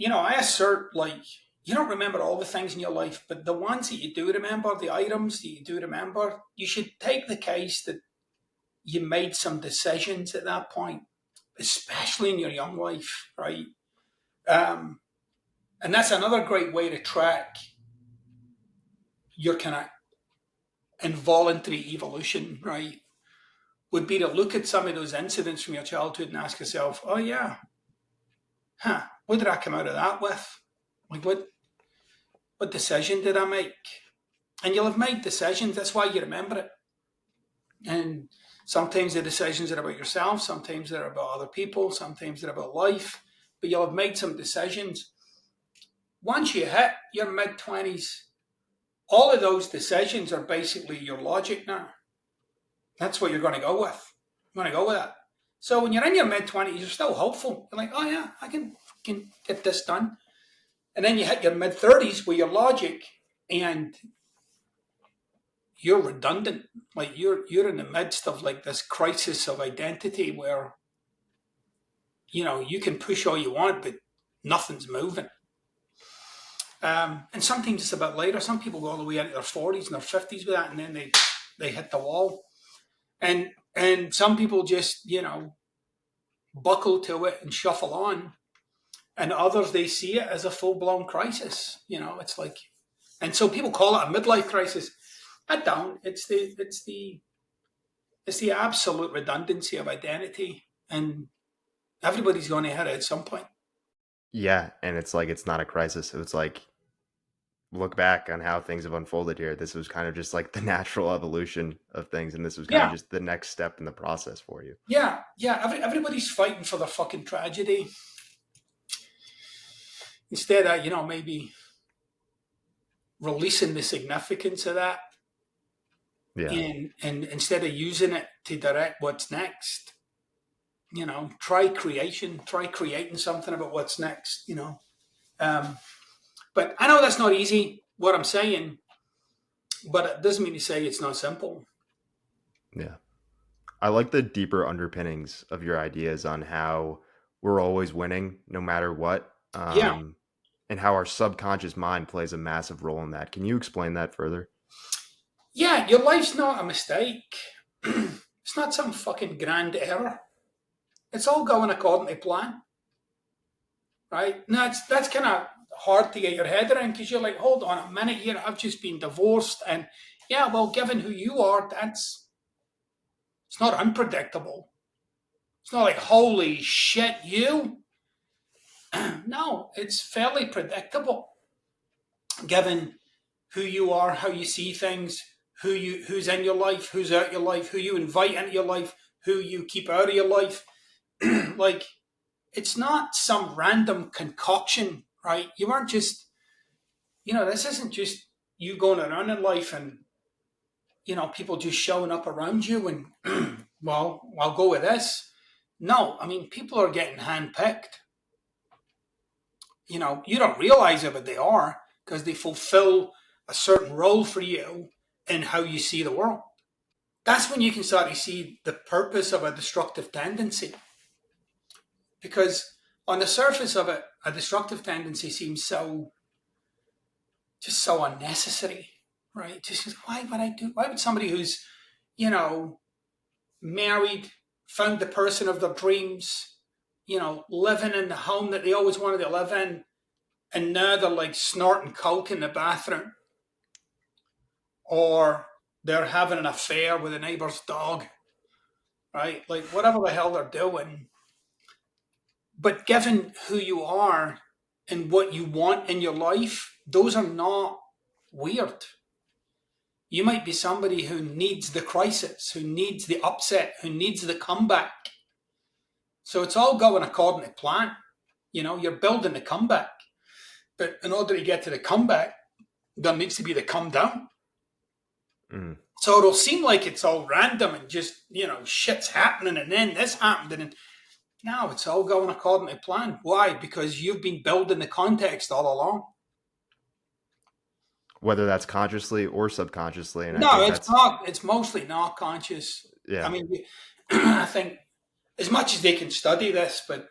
I assert like you don't remember all the things in your life, but the ones that you do remember, the items that you do remember, you should take the case that you made some decisions at that point, especially in your young life, right? Um, and that's another great way to track your kind of involuntary evolution, right? Would be to look at some of those incidents from your childhood and ask yourself, oh yeah, what did I come out of that with? Like what decision did I make? And you'll have made decisions. That's why you remember it. And sometimes the decisions are about yourself. Sometimes they're about other people. Sometimes they're about life. But you'll have made some decisions. Once you hit your mid-20s, all of those decisions are basically your logic now. That's what you're going to go with. You're going to go with that. So when you're in your mid-20s, you're still hopeful. You're like, oh yeah, I can get this done. And then you hit your mid-30s with your logic, and you're redundant. Like you're in the midst of like this crisis of identity where You can push all you want, but nothing's moving. And sometimes it's a bit later. Some people go all the way into their 40s and their 50s with that, and then they hit the wall. And some people just, buckle to it and shuffle on. And others, they see it as a full blown crisis. It's like, and so people call it a midlife crisis. I don't. It's the absolute redundancy of identity, and everybody's going to hit it at some point.
Yeah, and it's like it's not a crisis. It's like look back on how things have unfolded here. This was kind of just like the natural evolution of things, and this was kind of
Yeah,
just the next step in the process for you.
yeah, yeah. Everybody's fighting for their fucking tragedy instead of maybe releasing the significance of that,
Yeah.
and instead of using it to direct what's next. Try creation, try creating something about what's next. Um, but I know that's not easy. What I'm saying, but it doesn't mean to say it's not simple.
Yeah. I like the deeper underpinnings of your ideas on how we're always winning no matter what,
Yeah,
and how our subconscious mind plays a massive role in that. Can you explain that further?
yeah. Your life's not a mistake. It's not some fucking grand error. It's all going according to plan, right? Now that's kind of hard to get your head around because you're like, hold on a minute here, I've just been divorced, and yeah, well, given who you are, it's not unpredictable. It's not like holy shit, you. No, it's fairly predictable given who you are, how you see things, who's in your life, who's out your life, who you invite into your life, who you keep out of your life. Like it's not some random concoction, right? You aren't just, this isn't just you going around in life and, people just showing up around you and, well, I'll go with this. No, I mean, people are getting handpicked. You don't realize it, but they are because they fulfill a certain role for you in how you see the world. That's when you can start to see the purpose of a destructive tendency. Because on the surface of it, a destructive tendency seems so unnecessary, right? Just why would somebody who's, you know, married, found the person of their dreams, living in the home that they always wanted to live in, and now they're like snorting coke in the bathroom, or they're having an affair with a neighbor's dog, right? Like whatever the hell they're doing. But given who you are and what you want in your life, those are not weird. You might be somebody who needs the crisis, who needs the upset, who needs the comeback. So it's all going according to plan. You're building the comeback. But in order to get to the comeback, there needs to be the come down.
Mm.
So it'll seem like it's all random and just, shit's happening and then this happened. And no, it's all going according to plan. Why? Because you've been building the context all along.
Whether that's consciously or subconsciously, and I
No,
think
it's
that's
not. It's mostly not conscious. I
yeah,
mean, I think as much as they can study this, but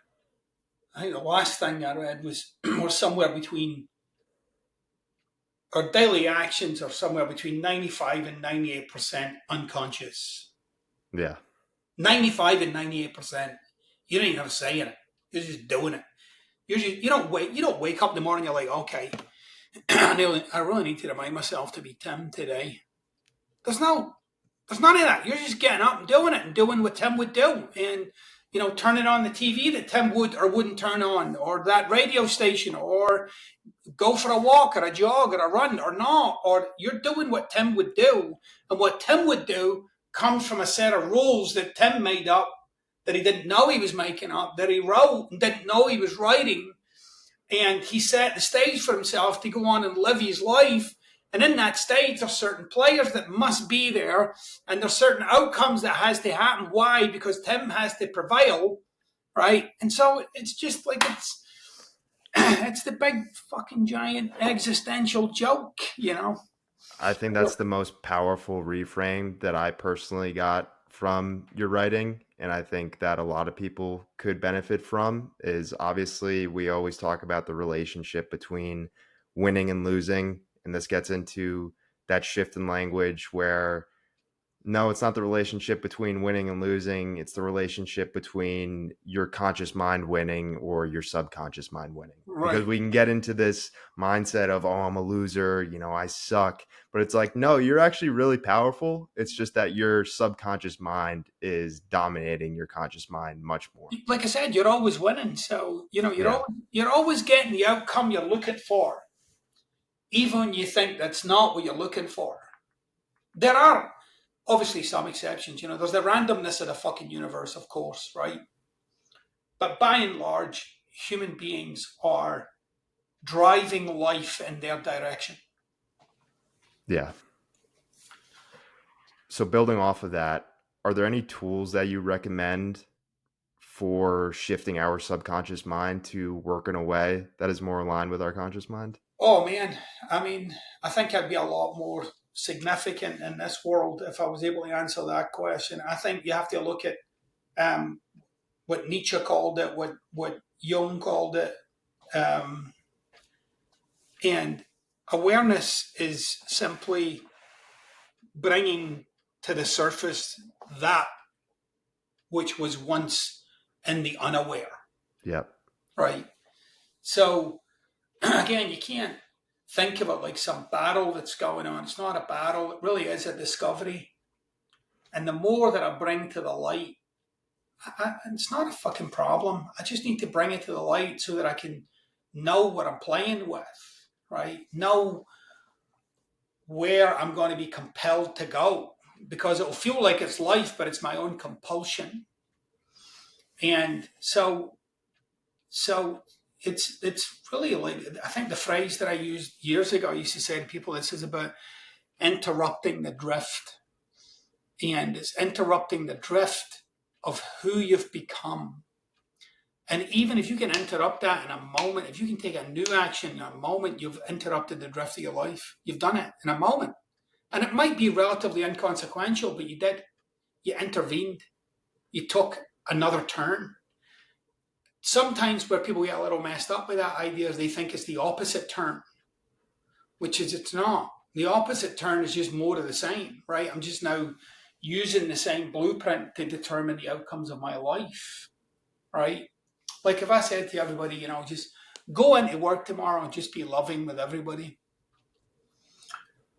I think the last thing I read was more somewhere between our daily actions are somewhere between 95 and 98% unconscious.
yeah.
95 and 98%. You don't even have a say in it. You're just doing it. You don't wake up in the morning, you're like, okay, I really need to remind myself to be Tim today. There's no There's none of that. You're just getting up and doing it and doing what Tim would do. And, turning on the TV that Tim would or wouldn't turn on, or that radio station, or go for a walk or a jog or a run or not. Or you're doing what Tim would do. And what Tim would do comes from a set of rules that Tim made up, that he didn't know he was making up, that he wrote and didn't know he was writing. And he set the stage for himself to go on and live his life. And in that stage, there's certain players that must be there, and there's certain outcomes that has to happen. Why? Because Tim has to prevail, right? And so it's just like it's the big fucking giant existential joke.
I think that's the most powerful reframe that I personally got from your writing, and I think that a lot of people could benefit from is obviously we always talk about the relationship between winning and losing, and this gets into that shift in language where no, it's not the relationship between winning and losing. It's the relationship between your conscious mind winning or your subconscious mind winning. Because
Right.
we can get into this mindset of, oh, I'm a loser, I suck. But it's like, no, you're actually really powerful. It's just that your subconscious mind is dominating your conscious mind much more.
Like I said, you're always winning. So,
Yeah.
you're always getting the outcome you're looking for, even when you think that's not what you're looking for. There are obviously some exceptions. There's the randomness of the fucking universe, of course, right? But by and large, human beings are driving life in their direction.
Yeah. So building off of that, are there any tools that you recommend for shifting our subconscious mind to work in a way that is more aligned with our conscious mind?
Oh man, I mean, I think I'd be a lot more significant in this world if I was able to answer that question. I think you have to look at um, what Nietzsche called it, what Jung called it, um, and awareness is simply bringing to the surface that which was once in the unaware,
Yep.
right? So again, you can't think of it like some battle that's going on. It's not a battle. It really is a discovery. And the more that I bring to the light, it's not a fucking problem. I just need to bring it to the light so that I can know what I'm playing with, right? Know where I'm going to be compelled to go because it'll feel like it's life, but it's my own compulsion. And so it's really like I think the phrase that I used years ago, I used to say to people, this is about interrupting the drift. And it's interrupting the drift of who you've become. And even if you can interrupt that in a moment, if you can take a new action in a moment, you've interrupted the drift of your life. You've done it in a moment. And it might be relatively inconsequential, but you did. You intervened. You took another turn. Sometimes where people get a little messed up with that idea is they think it's the opposite turn, which is it's not. The opposite turn is just more of the same, right? I'm just now using the same blueprint to determine the outcomes of my life, right? Like if I said to everybody, just go into work tomorrow and just be loving with everybody,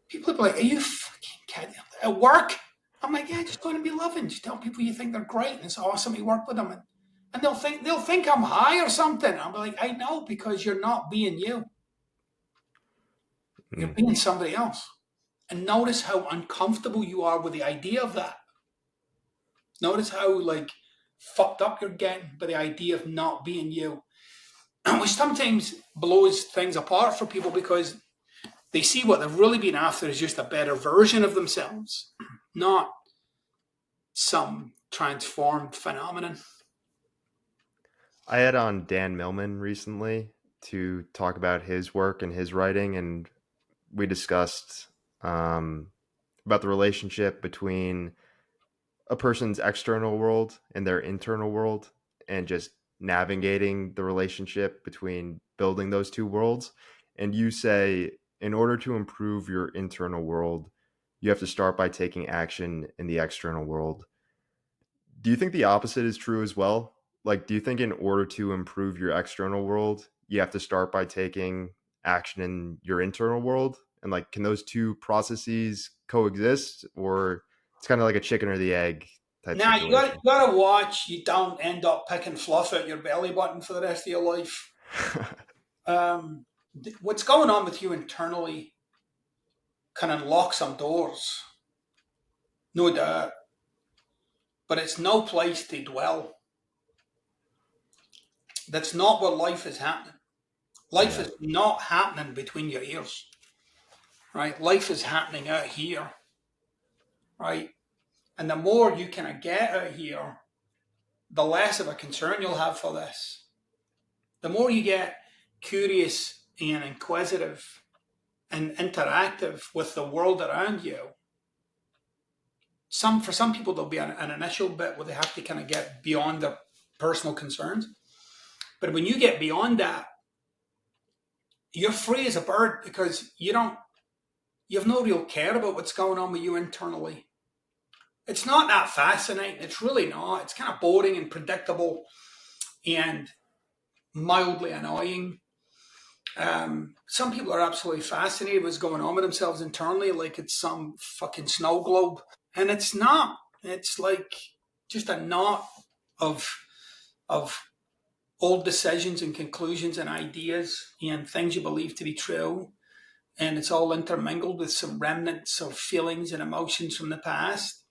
people would be like, are you fucking kidding? At work? I'm like, yeah, just go in and be loving. Just tell people you think they're great and it's awesome you work with them. And they'll think I'm high or something. I'll be like, I know, because you're not being you. You're
Mm.
being somebody else. And notice how uncomfortable you are with the idea of that. Notice how like fucked up you're getting by the idea of not being you. Which sometimes blows things apart for people because they see what they've really been after is just a better version of themselves, not some transformed phenomenon.
I had on Dan Millman recently to talk about his work and his writing, and we discussed um, about the relationship between a person's external world and their internal world and just navigating the relationship between building those two worlds. And you say, in order to improve your internal world, you have to start by taking action in the external world. Do you think the opposite is true as well? Like, do you think in order to improve your external world, you have to start by taking action in your internal world? And like, can those two processes coexist, or it's kind of like a chicken or the egg type
Now
situation?
you gotta watch you don't end up picking fluff out your belly button for the rest of your life. Um, what's going on with you internally can unlock some doors, no doubt, but it's no place to dwell. That's not where life is happening. Life
Yeah.
is not happening between your ears, right? Life is happening out here, right? And the more you kind of get out here, the less of a concern you'll have for this. The more you get curious and inquisitive and interactive with the world around you, For some people there'll be an initial bit where they have to kind of get beyond their personal concerns. But when you get beyond that, you're free as a bird because you have no real care about what's going on with you internally. It's not that fascinating. It's really not. It's kind of boring and predictable and mildly annoying. Some people are absolutely fascinated with what's going on with themselves internally, like it's some fucking snow globe. And it's not. It's like just a knot of of old decisions and conclusions and ideas and things you believe to be true. And it's all intermingled with some remnants of feelings and emotions from the past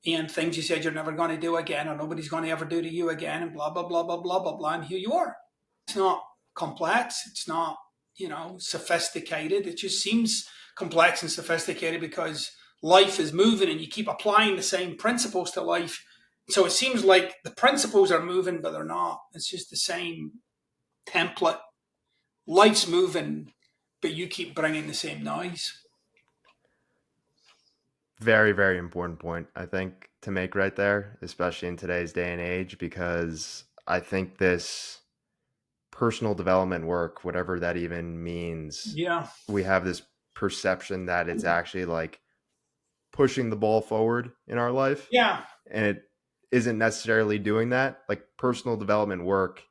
and things you said you're never going to do again or nobody's going to ever do to you again and blah, blah, blah, blah, blah, blah, blah. And here you are. It's not complex. It's not, sophisticated. It just seems complex and sophisticated because life is moving and you keep applying the same principles to life. So it seems like the principles are moving, but they're not. It's just the same template. Life's moving, but you keep bringing the same noise.
Very, very important point, I think, to make right there, especially in today's day and age, because I think this personal development work, whatever that even means,
Yeah.
we have this perception that it's actually like pushing the ball forward in our life,
Yeah.
and it isn't necessarily doing that. Like personal development work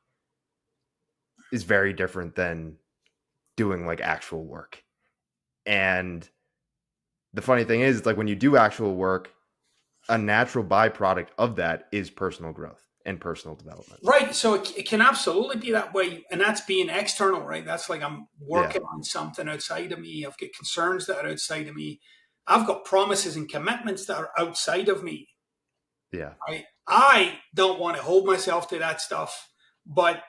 is very different than doing like actual work. And the funny thing is, it's like when you do actual work, a natural byproduct of that is personal growth and personal development.
Right. So it can absolutely be that way. And that's being external, right? That's like I'm
Yeah.
working on something outside of me. I've got concerns that are outside of me. I've got promises and commitments that are outside of me.
Yeah.
Right. I don't want to hold myself to that stuff, but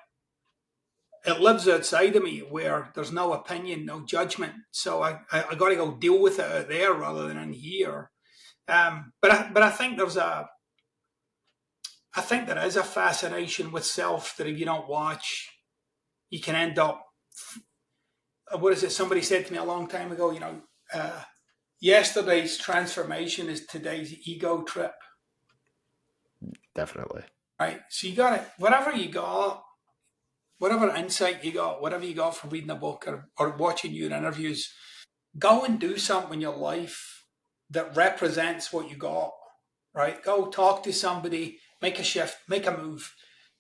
it lives outside of me where there's no opinion, no judgment. So I got to go deal with it out there rather than in here. But I think I think there is a fascination with self that if you don't watch, you can end up. What is it? Somebody said to me a long time ago. Yesterday's transformation is today's ego trip.
Definitely.
Right. So you got it. Whatever insight you got, whatever you got from reading a book or watching your interviews, go and do something in your life that represents what you got. Right. Go talk to somebody, make a shift, make a move,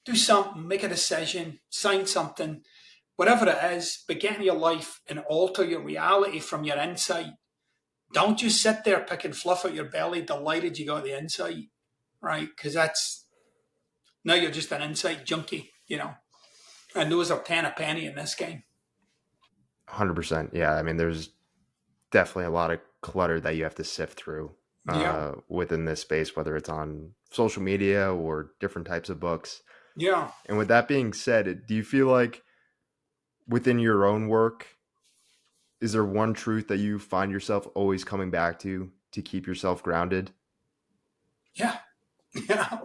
do something, make a decision, sign something, whatever it is, but get in your life and alter your reality from your inside. Don't just sit there picking fluff out your belly, delighted you got the insight, right? Because now you're just an insight junkie. And those are 10 a penny in this game.
100%. Yeah. I mean, there's definitely a lot of clutter that you have to sift through
Yeah,
within this space, whether it's on social media or different types of books.
yeah,
And with that being said, do you feel like within your own work, is there one truth that you find yourself always coming back to keep yourself grounded?
yeah, yeah.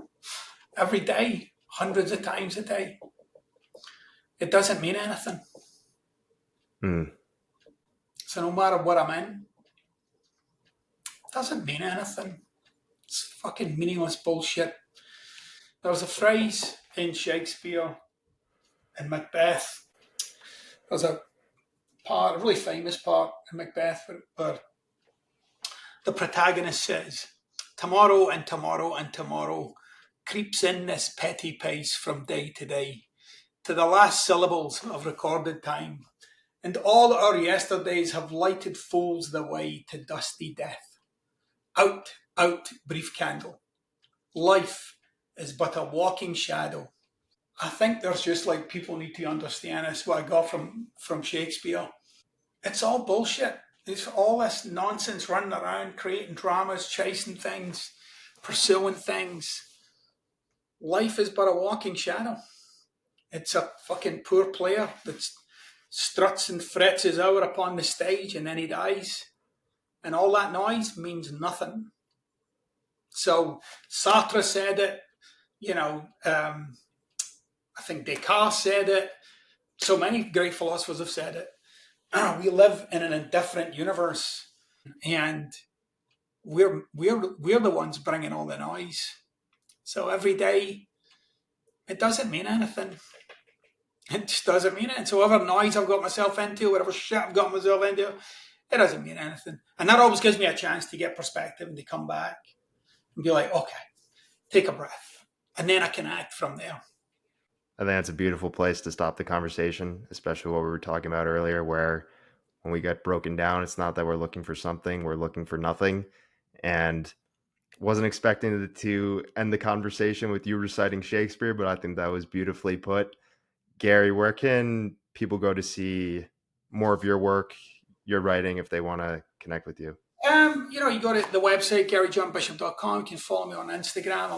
Every day, hundreds of times a day. It doesn't mean anything.
Mm,
So no matter what I'm in, it doesn't mean anything. It's fucking meaningless bullshit. There was a phrase in Shakespeare and Macbeth. There's a really famous part in Macbeth where the protagonist says, "Tomorrow and tomorrow and tomorrow creeps in this petty pace from day to day, to the last syllables of recorded time, and all our yesterdays have lighted fools the way to dusty death. Out, out, brief candle. Life is but a walking shadow." I think there's just like people need to understand this. What I got from Shakespeare. It's all bullshit. It's all this nonsense running around, creating dramas, chasing things, pursuing things. Life is but a walking shadow. It's a fucking poor player that struts and frets his hour upon the stage and then he dies. And all that noise means nothing. So Sartre said it, you know, I think Descartes said it. So many great philosophers have said it. We live in an indifferent universe. And we're the ones bringing all the noise. So every day, it doesn't mean anything. It just doesn't mean it. And so whatever noise I've got myself into, whatever shit I've got myself into, it doesn't mean anything. And that always gives me a chance to get perspective and to come back and be like, okay, take a breath. And then I can act from there.
I think that's a beautiful place to stop the conversation, especially what we were talking about earlier, where when we get broken down, it's not that we're looking for something, we're looking for nothing. And wasn't expecting to end the conversation with you reciting Shakespeare, but I think that was beautifully put. Gary, where can people go to see more of your work, your writing, if they want to connect with you?
You go to the website, garyjohnbishop.com. You can follow me on Instagram.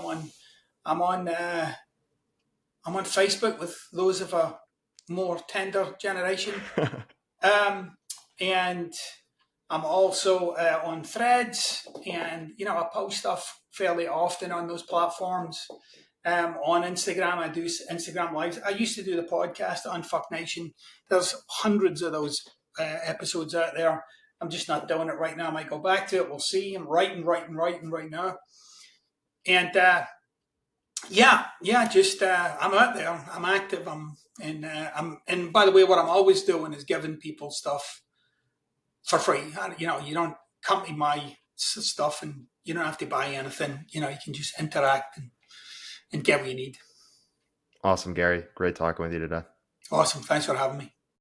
I'm on I'm on Facebook with those of a more tender generation. And I'm also on Threads, and I post stuff fairly often on those platforms. On Instagram, I do Instagram lives. I used to do the podcast on Fuck Nation. There's hundreds of those episodes out there. I'm just not doing it right now. I might go back to it. We'll see. I'm writing right now. And just I'm out there. I'm active. And by the way, what I'm always doing is giving people stuff for free. You don't come to my stuff and you don't have to buy anything. You can just interact and get what you need.
Awesome, Gary. Great talking with you today.
Awesome. Thanks for having me.